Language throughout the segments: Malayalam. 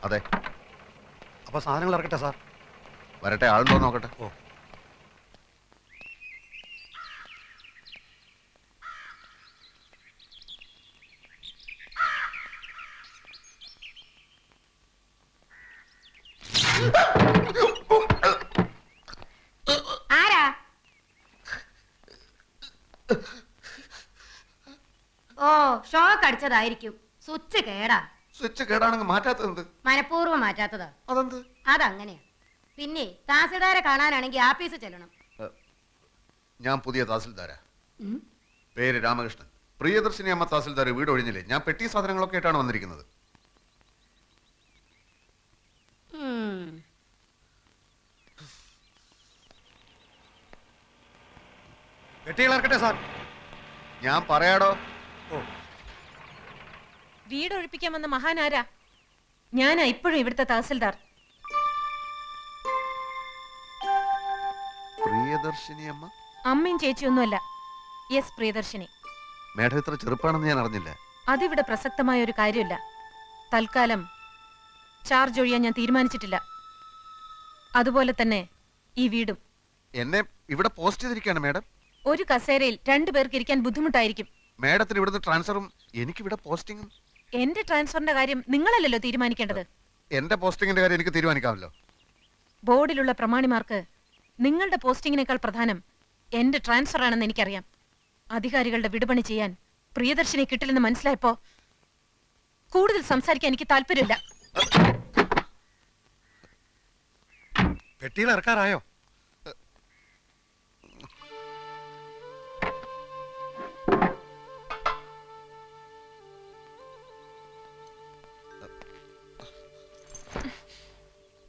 അതെ. അപ്പൊ സാധനങ്ങൾ ഇറക്കട്ടെ സാർ? വരട്ടെ, ആളുണ്ടോ നോക്കട്ടെ. ഓ. ആരാ? ഓ, ഷോക്ക് അടിച്ചതായിരിക്കും. സ്വിച്ച് കേടാ. സ്വിച്ച് കേടാണെങ്കിൽ മാറ്റാത്തത് മനഃപൂർവ്വം മാറ്റാത്തതാ. അതെന്ത്? അതങ്ങനെയാ. പിന്നെ തഹസിൽദാരെ കാണാനാണെങ്കിൽ ആഫീസിൽ ചെല്ലണം. ഞാൻ പുതിയ തഹസിൽദാരാ. പേര് രാമകൃഷ്ണൻ. പ്രിയദർശിനി അമ്മ തഹസിൽദാർ വീട് ഒഴിഞ്ഞില്ലേ, ഞാൻ പെട്ടി സാധനങ്ങളൊക്കെ ആയിട്ടാണ് വന്നിരിക്കുന്നത്. പെട്ടികൾ ഇറക്കട്ടെ സാർ? ഞാൻ പറയാടോ. ഓ. വീട് ഒഴിപ്പിക്കാൻ വന്ന മഹാനാരാ? ഞാനാ ഇപ്പോഴും ഇവിടുത്തെ തഹസിൽദാർ. പ്രിയദർശിനി അമ്മ? അമ്മയും ചേച്ചിയൊന്നുമല്ല. യെസ്, പ്രിയദർശിനി. മേഡം ഇത്ര ചെറുപ്പാണെന്ന് ഞാൻ അറിഞ്ഞില്ല. അതിവിടെ പ്രസക്തമായ ഒരു കാര്യമില്ല. തൽക്കാലം ചാർജ് ഒഴിയാൻ ഞാൻ തീരുമാനിച്ചിട്ടില്ല. അതുപോലെ തന്നെ ഈ വീടും. എന്നെ ഇവിടെ പോസ്റ്റ് ചെയ്തിരിക്കുകയാണ് മേഡം. ഒരു കസേരയിൽ 2 പേർക്ക് ഇരിക്കാൻ ബുദ്ധിമുട്ടായിരിക്കും. മേഡത്തിന് ഇവിടുന്ന് ട്രാൻസ്ഫറും എനിക്കിവിടെ പോസ്റ്റിങ്ങും. എന്റെ ട്രാൻസ്ഫറിന്റെ കാര്യം നിങ്ങളല്ലല്ലോ തീരുമാനിക്കേണ്ടത്. എന്റെ പോസ്റ്റിങ്ങിന്റെ കാര്യം എനിക്ക് തീരുമാനിക്കാമല്ലോ. ബോർഡിലുള്ള പ്രമാണിമാർക്ക് നിങ്ങളുടെ പോസ്റ്റിങ്ങിനേക്കാൾ പ്രധാനം എന്റെ ട്രാൻസ്ഫർ ആണെന്ന് എനിക്കറിയാം. അധികാരികളുടെ വിടുപണി ചെയ്യാൻ പ്രിയദർശിനി കിട്ടില്ലെന്ന് മനസ്സിലായപ്പോ കൂടുതൽ സംസാരിക്കാൻ എനിക്ക് താല്പര്യമില്ല. പെട്ടികൾ ഇറക്കാറായോ?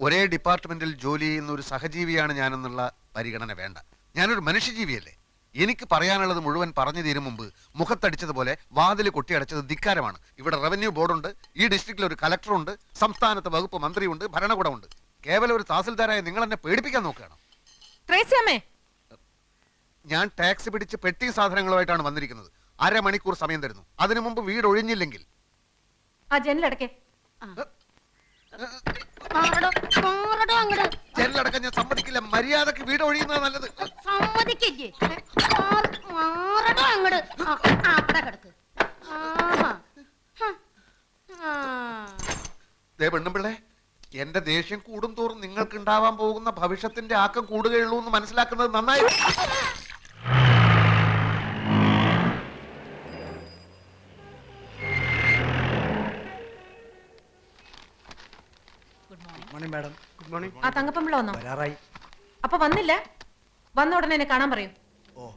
ഒരേ ഡിപ്പാർട്ട്മെന്റിൽ ജോലി ചെയ്യുന്ന ഒരു സഹജീവിയാണ് ഞാനെന്നുള്ള പരിഗണന വേണ്ട. ഞാനൊരു മനുഷ്യജീവിയല്ലേ. എനിക്ക് പറയാനുള്ളത് മുഴുവൻ പറഞ്ഞു തീരും മുമ്പ് മുഖത്തടിച്ചതുപോലെ വാതിൽ കൊട്ടിയടച്ചത് ധിക്കാരമാണ്. ഇവിടെ റവന്യൂ ബോർഡുണ്ട്, ഈ ഡിസ്ട്രിക്റ്റിൽ ഒരു കലക്ടറുണ്ട്, സംസ്ഥാനത്ത് വകുപ്പ് മന്ത്രിയുണ്ട്, ഭരണകൂടമുണ്ട്. കേവലം ഒരു തഹസിൽദാരായ നിങ്ങൾ എന്നെ പേടിപ്പിക്കാൻ നോക്കുകയാണ്. ഞാൻ ടാക്സി പിടിച്ച് പെട്ടി സാധനങ്ങളുമായിട്ടാണ് വന്നിരിക്കുന്നത്. 1/2 മണിക്കൂർ സമയം തരുന്നു. അതിനു മുമ്പ് വീട് ഒഴിഞ്ഞില്ലെങ്കിൽ ആ ജനലടക്കേ. ജനലടക്കം ഞാൻ സമ്മതിക്കില്ല. മര്യാദക്ക് വീട് ഒഴിയുന്നത് നല്ലത്. സമ്മതിക്കില്ലേ? പെണ്ണുമ്പിള്ളേ, എന്റെ ദേഷ്യം കൂടും തോറും നിങ്ങൾക്ക് ഉണ്ടാവാൻ പോകുന്ന ഭവിഷ്യത്തിന്റെ ആക്കം കൂടുകയുള്ളൂ എന്ന് മനസ്സിലാക്കുന്നത് നന്നായി. ആ തങ്കപ്പമ്പിള്ള വന്നോ? വരാറായി. അപ്പൊ വന്നില്ല? വന്ന ഉടനെ എന്നെ കാണാൻ പറയൂ. ഓ.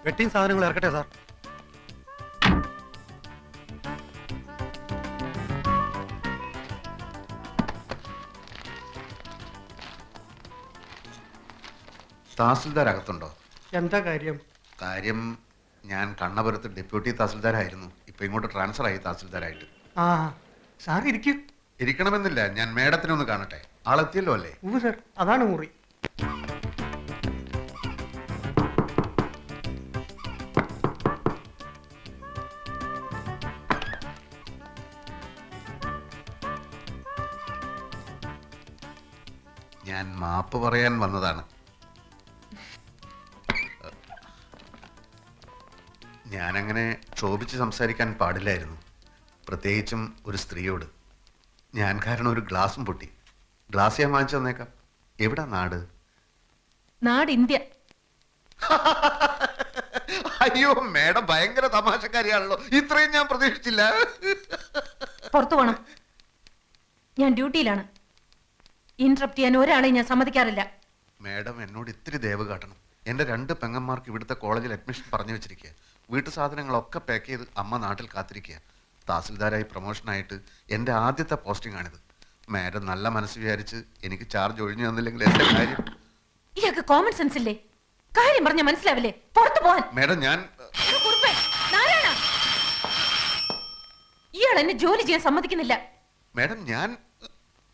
പെട്ടിയും സാധനങ്ങൾ ഇറക്കട്ടെ സാർ? തഹസിൽദാർ അകത്തുണ്ടോ? എന്താ കാര്യം? കാര്യം, ഞാൻ കണ്ണപുരത്ത് ഡെപ്യൂട്ടി തഹസിൽദാരായിരുന്നു. ഇപ്പൊ ഇങ്ങോട്ട് ട്രാൻസ്ഫർ ആയി തഹസിൽദാരായിട്ട്. ആ സാർ ഇരിക്കൂ. ഇരിക്കണമെന്നില്ല, ഞാൻ മേഡത്തിനെ ഒന്ന് കാണട്ടെ. ആളെത്തിയല്ലോ അല്ലേ? സർ, അതാണ് മുറി. ഞാൻ മാപ്പ് പറയാൻ വന്നതാണ്. ഞാനങ്ങനെ ക്ഷോഭിച്ച് സംസാരിക്കാൻ പാടില്ലായിരുന്നു, പ്രത്യേകിച്ചും ഒരു സ്ത്രീയോട്. ഞാൻ കാരണം ഒരു ഗ്ലാസും പൊട്ടി. ഗ്ലാസ് ഞാൻ വാങ്ങിച്ചു തന്നേക്കാം. എവിടാ നാട്? നാട് ഇന്ത്യ. അയ്യോ മേഡം ഭയങ്കര തമാശക്കാരിയാണല്ലോ. ഇത്രയും ഞാൻ പ്രതീക്ഷിച്ചില്ല. പുറത്തു പോണം, ഞാൻ ഡ്യൂട്ടിയിലാണ്. ഇന്ററപ്റ്റ് ചെയ്യാൻ ഒരാളെ ഞാൻ സമ്മതിക്കാറില്ല. മേഡം എന്നോട് ഇത്തിരി ദയവ് കാട്ടണം. എൻ്റെ 2 പെങ്ങന്മാർക്ക് ഇവിടുത്തെ കോളേജിൽ അഡ്മിഷൻ പറഞ്ഞു വെച്ചിരിക്കുക. വീട്ടു സാധനങ്ങളൊക്കെ പാക്ക് ചെയ്ത് അമ്മ നാട്ടിൽ കാത്തിരിക്കുക. തഹസിൽദാരായി പ്രൊമോഷനായിട്ട് എൻ്റെ ആദ്യത്തെ പോസ്റ്റിംഗ് ആണിത്. മേഡം നല്ല മനസ്സ് വിചാരിച്ച് എനിക്ക് ചാർജ് ഒഴിഞ്ഞു തന്നില്ലെങ്കിൽ എൻ്റെ കാര്യം. ഇയാൾക്ക് കോമൺ സെൻസ് ഇല്ലേ? കാര്യം പറഞ്ഞ മനസ്സിലാവില്ലേ? പുറത്തു പോവാൻ. മാഡം ഞാൻ എടാ കുറുപ്പേ, നാരായണ, ഇയാൾ എന്നെ ജോലി ചെയ്യാൻ സമ്മതിക്കുന്നില്ല. മാഡം ഞാൻ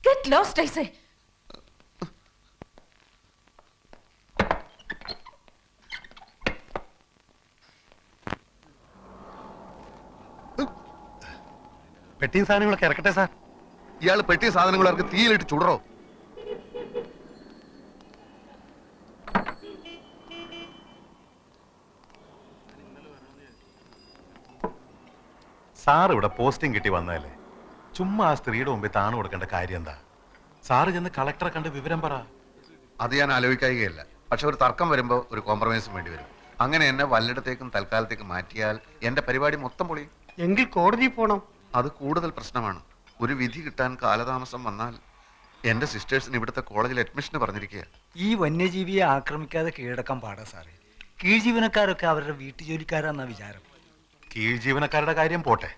ഗെറ്റ് ലോസ്റ്റ് ഐ സേ. പെട്ടിയും സാധനങ്ങളൊക്കെ ഇറക്കട്ടെ സാർ. ഇയാൾ പെട്ടിയ സാധനങ്ങൾ അവർക്ക് തീയിലിട്ട് ചുടറോ? സാർ ഇവിടെ പോസ്റ്റിംഗ് കിട്ടി വന്നതല്ലേ, ചുമ്മാ ആ സ്ത്രീയുടെ മുമ്പിൽ താണു കൊടുക്കേണ്ട കാര്യം എന്താ? സാറ് ചെന്ന് കളക്ടറെ കണ്ട് വിവരം പറ. അത് ഞാൻ ആലോചിക്കുകയല്ല. പക്ഷെ ഒരു തർക്കം വരുമ്പോൾ ഒരു കോംപ്രമൈസും വേണ്ടി വരും. അങ്ങനെ എന്നെ വല്ലയിടത്തേക്കും തൽക്കാലത്തേക്ക് മാറ്റിയാൽ എന്റെ പരിപാടി മൊത്തം പൊളിയും. എങ്കിൽ കോടതി പോണം. അത് കൂടുതൽ പ്രശ്നമാണ്. ഒരു വിധി കിട്ടാൻ കാലതാമസം വന്നാൽ എന്റെ സിസ്റ്റേഴ്സിന് ഇവിടുത്തെ കോളേജിൽ അഡ്മിഷന് പറഞ്ഞിരിക്കുക. ഈ വന്യജീവിയെ ആക്രമിക്കാതെ കീഴടക്കാൻ പാടാ സാറേ. കീഴ് ജീവനക്കാരൊക്കെ അവരുടെ വീട്ടുജോലിക്കാരാന്നാ വിചാരം. കീഴ് ജീവനക്കാരുടെ കാര്യം പോട്ടെ,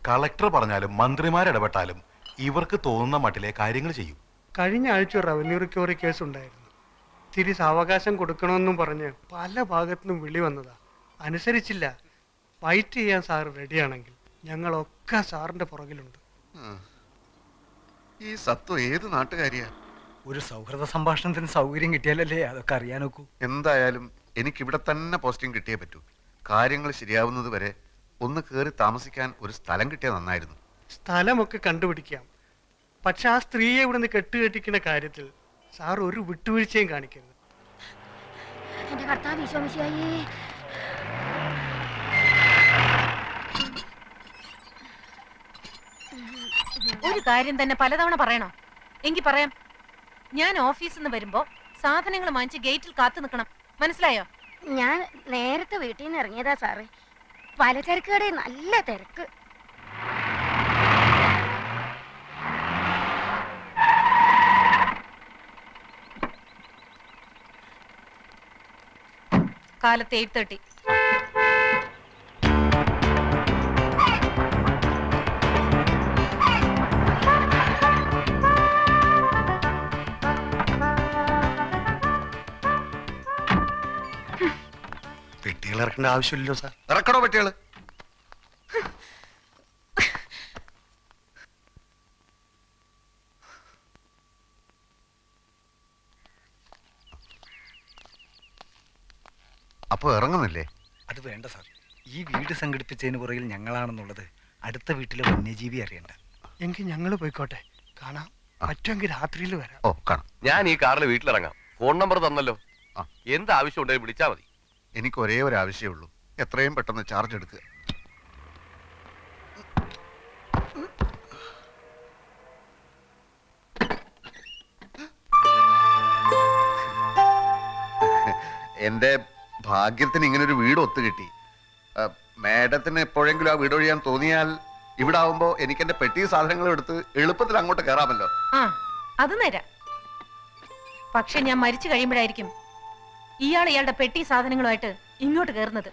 കളക്ടർ പറഞ്ഞാലും മന്ത്രിമാരിടപെട്ടാലും ഇവർക്ക് തോന്നുന്ന മട്ടിലെ കാര്യങ്ങൾ ചെയ്യും. കഴിഞ്ഞ ആഴ്ച റവന്യൂ റിക്കവറി കേസ് ഉണ്ടായിരുന്നു. തിരി സാവകാശം കൊടുക്കണമെന്നും പറഞ്ഞ് പല ഭാഗത്തുനിന്നും വിളി വന്നതാ. അനുസരിച്ചില്ല. ഫൈറ്റ് ചെയ്യാൻ സാർ റെഡിയാണെങ്കിൽ ഞങ്ങളൊക്കെ സാറിന്റെ പുറകിലുണ്ട്. ഈ സത്വം ഏത് നാട്ടുകാരിയാ? ഒരു സൗഹൃദ സംഭാഷണത്തിന് സൗകര്യം കിട്ടിയാലല്ലേ അതൊക്കെ അറിയാനൊക്കൂ. എന്തായാലും എനിക്ക് ഇവിടെ തന്നെ പോസ്റ്റിംഗ് കിട്ടിയേ പറ്റൂ. കാര്യങ്ങൾ ശരിയാവുന്നത് വരെ ഒന്ന് കയറി താമസിക്കാൻ ഒരു സ്ഥലം കിട്ടിയാൽ നന്നായിരുന്നു. സ്ഥലമൊക്കെ കണ്ടുപിടിക്കാം. പക്ഷെ ആ സ്ത്രീയെ ഇവിടെ നിന്ന് കെട്ടുകെട്ടിക്കുന്ന കാര്യത്തിൽ സാർ ഒരു വിട്ടുവീഴ്ചയും കാണിക്കരുത്. എന്റെ കർത്താവ് ഈശോമിശിഹായേ. ഒരു കാര്യം തന്നെ പലതവണ പറയണോ? എങ്കി പറയാം. ഞാൻ ഓഫീസിൽ നിന്ന് വരുമ്പോ സാധനങ്ങൾ വാങ്ങിച്ച് ഗേറ്റിൽ കാത്തു നിൽക്കണം. മനസ്സിലായോ? ഞാൻ നേരത്തെ വീട്ടിൽ നിന്ന് ഇറങ്ങിയതാ സാറേ. പലചരക്ക് കടയിൽ നല്ല തിരക്ക്. കാലത്ത് 8:30. പെട്ടികൾ ഇറക്കേണ്ട ആവശ്യമില്ലല്ലോ സാർ. ഇറക്കണോ പെട്ടികള്? അപ്പൊ ഇറങ്ങുന്നില്ലേ? അത് വേണ്ട സാർ. ഈ വീട് സംഘടിപ്പിച്ചതിന് പുറകിൽ ഞങ്ങളാണെന്നുള്ളത് അടുത്ത വീട്ടിലെ വന്യജീവി അറിയണ്ട. എങ്കിൽ ഞങ്ങൾ പോയിക്കോട്ടെ. കാണാം. പറ്റുമെങ്കിൽ രാത്രിയിൽ വരാം. ഓ കാണാം. ഞാൻ ഈ കാറിൽ വീട്ടിലിറങ്ങാം. ഫോൺ നമ്പർ തന്നല്ലോ. ആ. എന്ത് ആവശ്യം ഉണ്ടെങ്കിൽ വിളിച്ചാൽ മതി. എനിക്ക് ഒരേ ഒരു ആവശ്യമേ ഉള്ളൂ. എത്രയും പെട്ടെന്ന് ചാർജ് എടുക്കുക. എന്റെ ഭാഗ്യത്തിന് ഇങ്ങനെ ഒരു വീട് ഒത്തുകിട്ടി. മാഡത്തിന് എപ്പോഴെങ്കിലും ആ വീട് ഒഴിയാൻ തോന്നിയാൽ ഇവിടെ ആവുമ്പോ എനിക്ക് എന്റെ പെട്ടി സാധനങ്ങൾ എടുത്ത് എളുപ്പത്തിൽ അങ്ങോട്ട് കയറാമല്ലോ. ആ, അത് നേരാ. പക്ഷെ ഞാൻ മരിച്ചു കഴിയുമ്പോഴായിരിക്കും ഇയാൾ ഇയാളുടെ പെട്ടി സാധനങ്ങളുമായിട്ട് ഇങ്ങോട്ട് കയറുന്നത്.